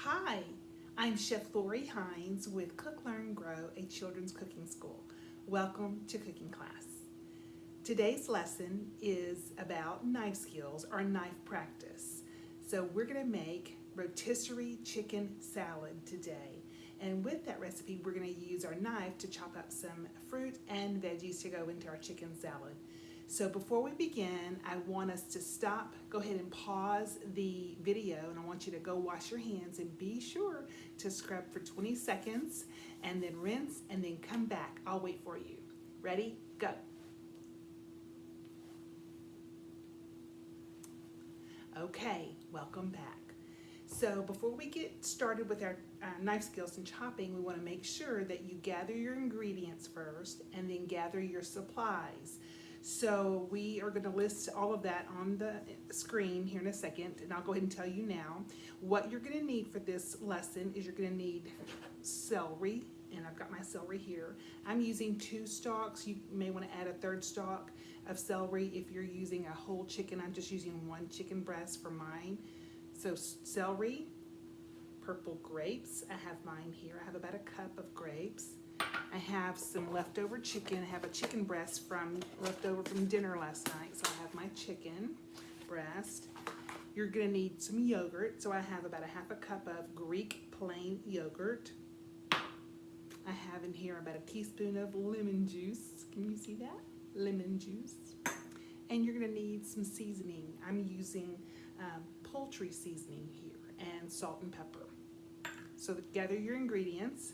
Hi, I'm Chef Lori Hines with CookLearnGrow, a children's cooking school. Welcome to cooking class. Today's lesson is about knife skills or knife practice. So we're going to make rotisserie chicken salad today. And with that recipe, we're going to use our knife to chop up some fruit and veggies to go into our chicken salad. So before we begin, I want us to stop, go ahead and pause the video, and I want you to go wash your hands and be sure to scrub for 20 seconds and then rinse and then come back. I'll wait for you. Ready? Go. Okay, welcome back. So before we get started with our knife skills and chopping, we want to make sure that you gather your ingredients first and then gather your supplies. So we are going to list all of that on the screen here in a second, and I'll go ahead and tell you now. What you're going to need for this lesson is you're going to need celery, and I've got my celery here. I'm using 2 stalks. You may want to add a 3rd stalk of celery if you're using a whole chicken. I'm just using 1 chicken breast for mine. So celery, purple grapes. I have mine here. I have about a cup of grapes. I have some leftover chicken. I have a chicken breast leftover from dinner last night, so I have my chicken breast. You're going to need some yogurt, so I have about a half a cup of Greek plain yogurt. I have in here about a teaspoon of lemon juice. Can you see that? Lemon juice. And you're going to need some seasoning. I'm using poultry seasoning here and salt and pepper. So gather your ingredients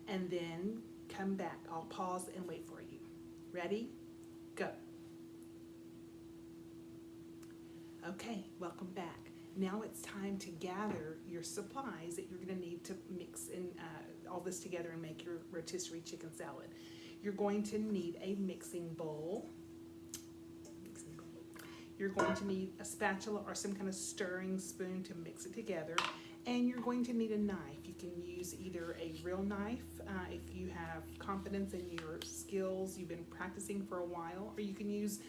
and then come back. I'll pause and wait for you. Ready? Go. Okay, welcome back. Now it's time to gather your supplies that you're going to need to mix in all this together and make your rotisserie chicken salad. You're going to need a mixing bowl. You're going to need a spatula or some kind of stirring spoon to mix it together. And you're going to need a knife. You can use either a real knife if you have confidence in your skills, you've been practicing for a while, or you can use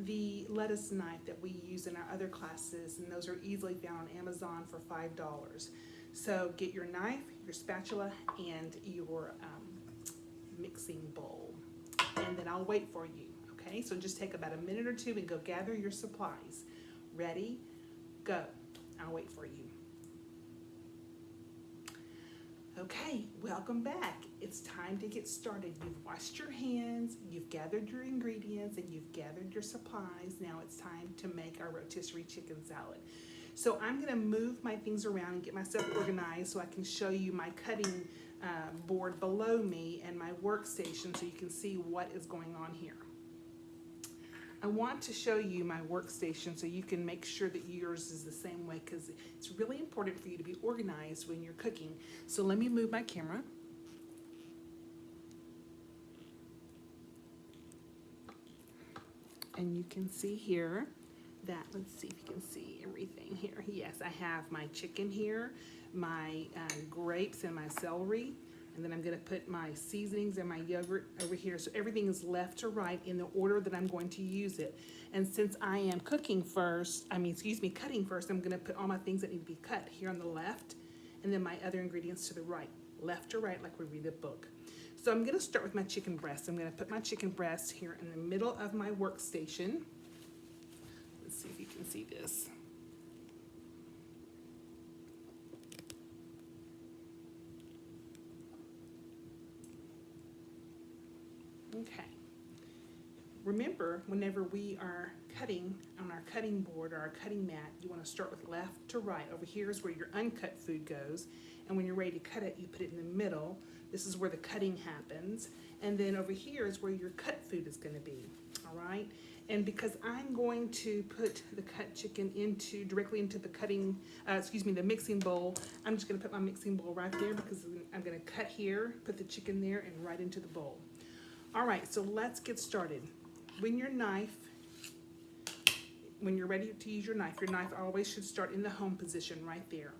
the lettuce knife that we use in our other classes, and those are easily found on Amazon for $5. So get your knife, your spatula, and your mixing bowl, and then I'll wait for you. Okay, so just take about a minute or 2 and go gather your supplies. Ready? Go. I'll wait for you. Okay, welcome back. It's time to get started. You've washed your hands, you've gathered your ingredients, and you've gathered your supplies. Now it's time to make our rotisserie chicken salad. So I'm going to move my things around and get myself organized so I can show you my cutting board below me and my workstation so you can see what is going on here. I want to show you my workstation so you can make sure that yours is the same way, because it's really important for you to be organized when you're cooking. So let me move my camera. And you can see here that, let's see if you can see everything here. Yes, I have my chicken here, my grapes and my celery. And then I'm going to put my seasonings and my yogurt over here. So everything is left to right in the order that I'm going to use it. And since I am cutting first, I'm going to put all my things that need to be cut here on the left, and then my other ingredients to the right, left to right, like we read a book. So I'm going to start with my chicken breast. I'm going to put my chicken breast here in the middle of my workstation. Let's see if you can see this. Okay. Remember, whenever we are cutting on our cutting board or our cutting mat, you want to start with left to right. Over here is where your uncut food goes, and when you're ready to cut it, you put it in the middle. This is where the cutting happens, and then over here is where your cut food is going to be. All right, and because I'm going to put the cut chicken directly into the the mixing bowl, I'm just going to put my mixing bowl right there, because I'm going to cut here, put the chicken there, and right into the bowl. All right, so let's get started. When you're ready to use your knife always should start in the home position right there.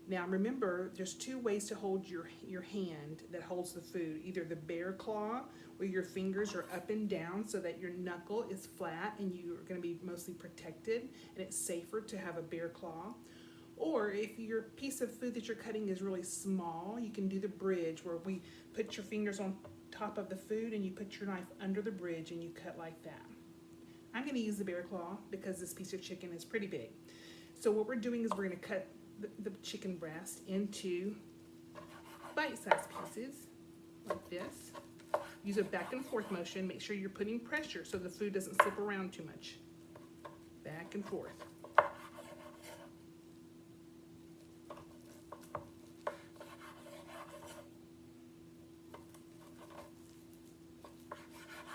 Now remember, there's 2 ways to hold your hand that holds the food. Either the bear claw, where your fingers are up and down so that your knuckle is flat and you're going to be mostly protected, and it's safer to have a bear claw. Or if your piece of food that you're cutting is really small, you can do the bridge where we put your fingers on top of the food and you put your knife under the bridge and you cut like that. I'm going to use the bear claw because this piece of chicken is pretty big. So what we're doing is we're going to cut the chicken breast into bite-sized pieces like this. Use a back and forth motion. Make sure you're putting pressure so the food doesn't slip around too much. Back and forth.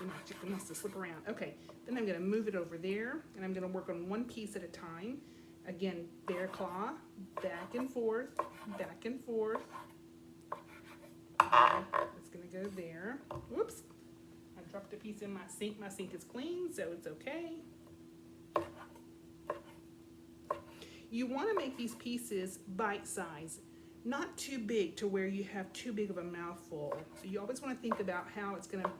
My chicken wants to slip around. Okay, then I'm going to move it over there, and I'm going to work on one piece at a time. Again, bear claw, back and forth, back and forth. Okay, it's going to go there. Whoops, I dropped a piece in my sink. My sink is clean, so it's okay. You want to make these pieces bite-sized, not too big to where you have too big of a mouthful. So you always want to think about how it's going to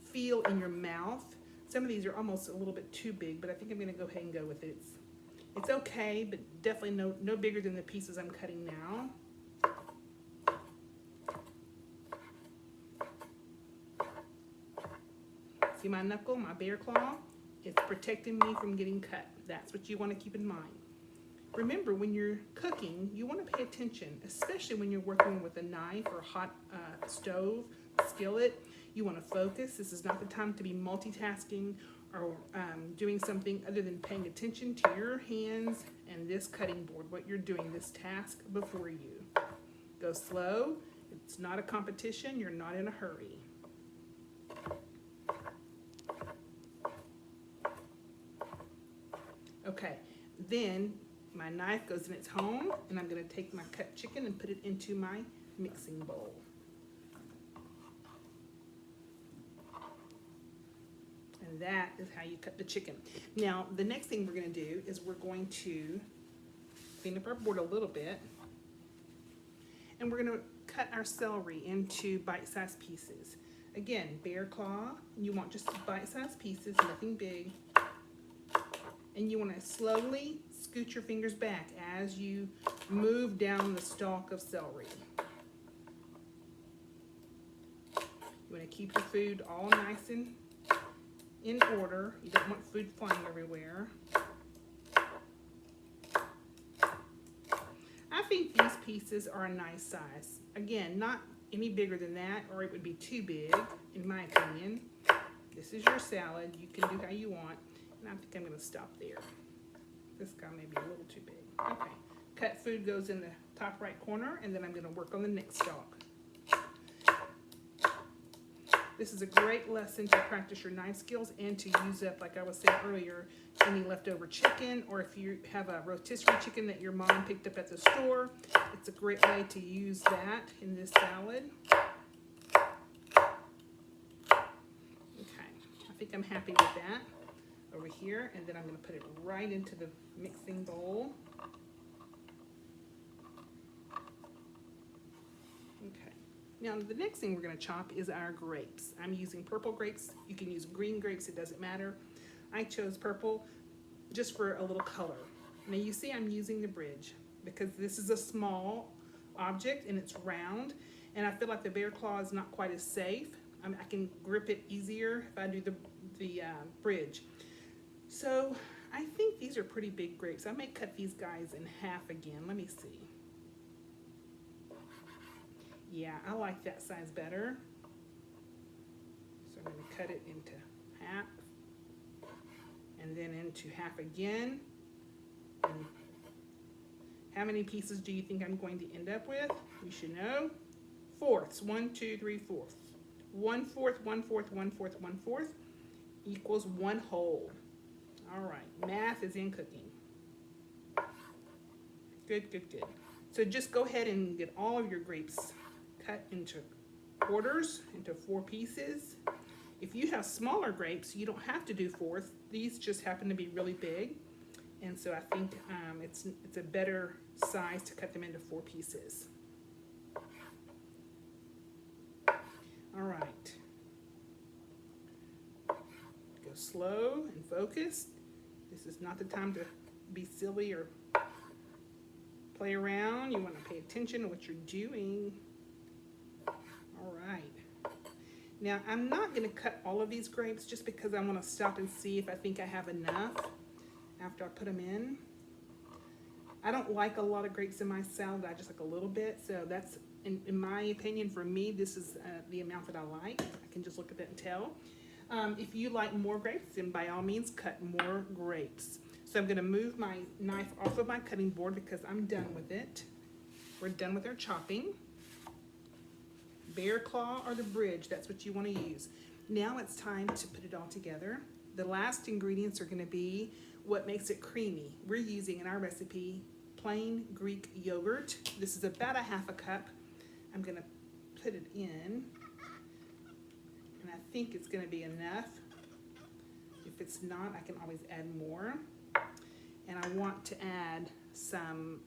feel in your mouth. Some of these are almost a little bit too big, but I think I'm going to go ahead and go with it. It's okay, but definitely no bigger than the pieces I'm cutting now. See my knuckle, my bear claw? It's protecting me from getting cut. That's what you want to keep in mind. Remember, when you're cooking, you want to pay attention, especially when you're working with a knife or a hot stove, skillet. You want to focus. This is not the time to be multitasking or doing something other than paying attention to your hands and this cutting board, what you're doing, this task before you. Go slow. It's not a competition. You're not in a hurry. Okay, then my knife goes in its home, and I'm going to take my cut chicken and put it into my mixing bowl. And that is how you cut the chicken. Now, the next thing we're going to do is we're going to clean up our board a little bit. And we're going to cut our celery into bite-sized pieces. Again, bear claw. You want just bite-sized pieces, nothing big. And you want to slowly scoot your fingers back as you move down the stalk of celery. You want to keep your food all nice and in order. You don't want food flying everywhere. I think these pieces are a nice size. Again, not any bigger than that, or it would be too big, in my opinion. This is your salad. You can do how you want. And I think I'm going to stop there. This guy may be a little too big. Okay. Cut food goes in the top right corner, and then I'm going to work on the next stalk. This is a great lesson to practice your knife skills and to use up, like I was saying earlier, any leftover chicken, or if you have a rotisserie chicken that your mom picked up at the store, it's a great way to use that in this salad. Okay, I think I'm happy with that over here, and then I'm going to put it right into the mixing bowl. Okay. Now, the next thing we're going to chop is our grapes. I'm using purple grapes. You can use green grapes. It doesn't matter. I chose purple just for a little color. Now, you see I'm using the bridge because this is a small object and it's round. And I feel like the bear claw is not quite as safe. I can grip it easier if I do the bridge. So I think these are pretty big grapes. I may cut these guys in half again. Let me see. Yeah, I like that size better. So I'm going to cut it into half and then into half again. And how many pieces do you think I'm going to end up with? You should know. Fourths. 1, 2, 3, 4. 1/4, 1/4, 1/4, 1/4 equals 1 whole. All right, math is in cooking. Good, good, good. So just go ahead and get all of your grapes cut into quarters, into 4 pieces. If you have smaller grapes, you don't have to do fourths. These just happen to be really big. And so I think it's a better size to cut them into 4 pieces. All right. Go slow and focused. This is not the time to be silly or play around. You want to pay attention to what you're doing. All right. Now, I'm not going to cut all of these grapes just because I want to stop and see if I think I have enough after I put them in. I don't like a lot of grapes in my salad. I just like a little bit. So that's, in my opinion, for me, this is the amount that I like. I can just look at that and tell. If you like more grapes, then by all means, cut more grapes. So I'm going to move my knife off of my cutting board because I'm done with it. We're done with our chopping. Bear claw or the bridge, that's what you want to use. Now it's time to put it all together. The last ingredients are going to be what makes it creamy. We're using in our recipe plain Greek yogurt. This is about a half a cup. I'm going to put it in, and I think it's going to be enough. If it's not, I can always add more. And I want to add some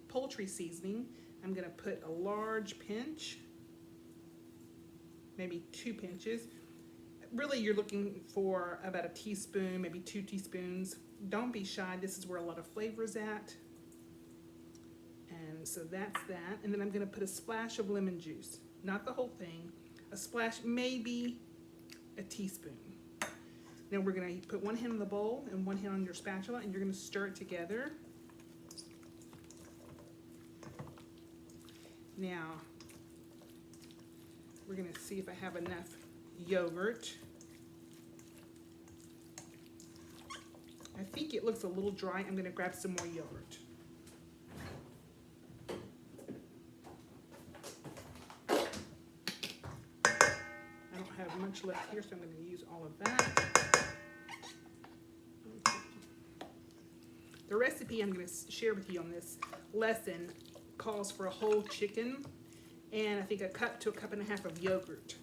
poultry seasoning. I'm going to put a large pinch, maybe 2 pinches. Really, you're looking for about a teaspoon, maybe 2 teaspoons. Don't be shy. This is where a lot of flavor is at. And so that's that. And then I'm going to put a splash of lemon juice. Not the whole thing. A splash, maybe a teaspoon. Now we're going to put one hand in the bowl and one hand on your spatula, and you're going to stir it together. Now, we're going to see if I have enough yogurt. I think it looks a little dry. I'm going to grab some more yogurt. I don't have much left here, so I'm going to use all of that. The recipe I'm going to share with you on this lesson calls for a whole chicken and I think a cup to a cup and a half of yogurt.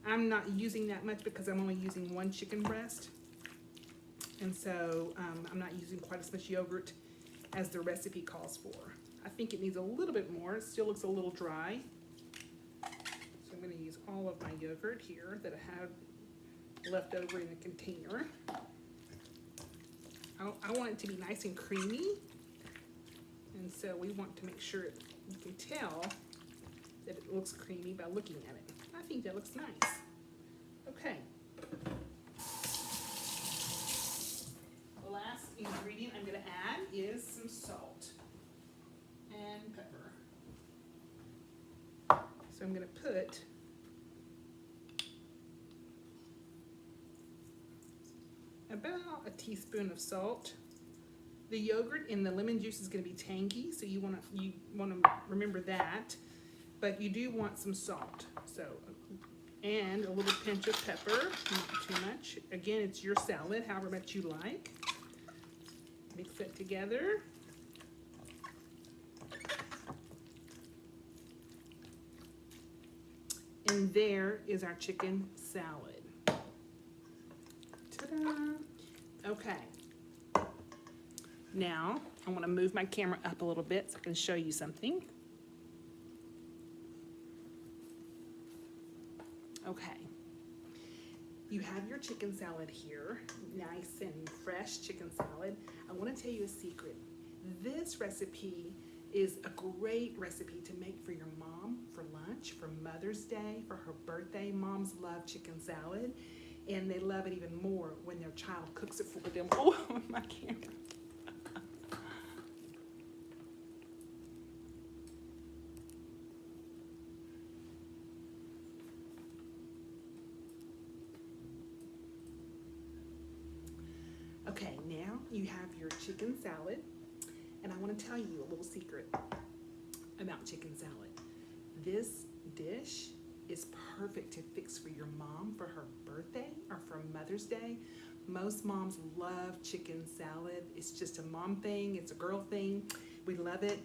I'm not using that much because I'm only using 1 chicken breast, and so I'm not using quite as much yogurt as the recipe calls for. I think it needs a little bit more. It still looks a little dry, so I'm going to use all of my yogurt here that I have left over in the container. I want it to be nice and creamy. And so we want to make sure you can tell that it looks creamy by looking at it. I think that looks nice. Okay. The last ingredient I'm going to add is some salt and pepper. So I'm going to put about a teaspoon of salt. The yogurt and the lemon juice is going to be tangy, so you want to remember that. But you do want some salt. So, and a little pinch of pepper, not too much. Again, it's your salad, however much you like. Mix it together. And there is our chicken salad. Ta-da! Okay. Now, I want to move my camera up a little bit so I can show you something. Okay. You have your chicken salad here, nice and fresh chicken salad. I want to tell you a secret. This recipe is a great recipe to make for your mom for lunch, for Mother's Day, for her birthday. Moms love chicken salad, and they love it even more when their child cooks it for them. Oh, my camera. Okay, now you have your chicken salad, and I want to tell you a little secret about chicken salad. This dish is perfect to fix for your mom for her birthday or for Mother's Day. Most moms love chicken salad. It's just a mom thing, it's a girl thing. We love it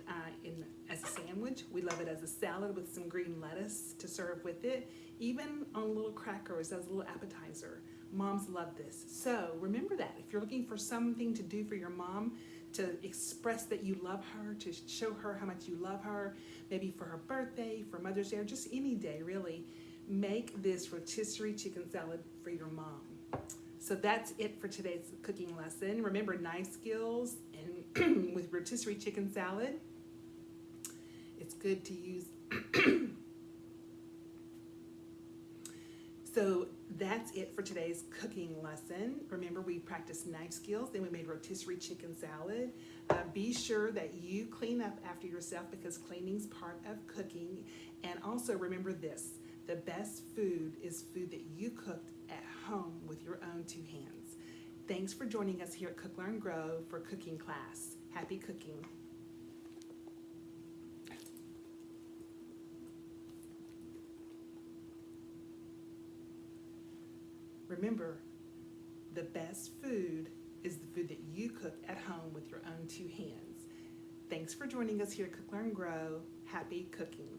as a sandwich. We love it as a salad with some green lettuce to serve with it, even on little crackers as a little appetizer. Moms love this. So remember that. If you're looking for something to do for your mom, to express that you love her, to show her how much you love her, maybe for her birthday, for Mother's Day, or just any day really, make this rotisserie chicken salad for your mom. So that's it for today's cooking lesson. Remember, knife skills and with rotisserie chicken salad, it's good to use. So that's it for today's cooking lesson. Remember, we practiced knife skills, then we made rotisserie chicken salad. Be sure that you clean up after yourself because cleaning's part of cooking. And also remember this, the best food is food that you cooked at home with your own two hands. Thanks for joining us here at Cook, Learn, Grow for cooking class. Happy cooking. Remember, the best food is the food that you cook at home with your own two hands. Thanks for joining us here at Cook, Learn, Grow. Happy cooking.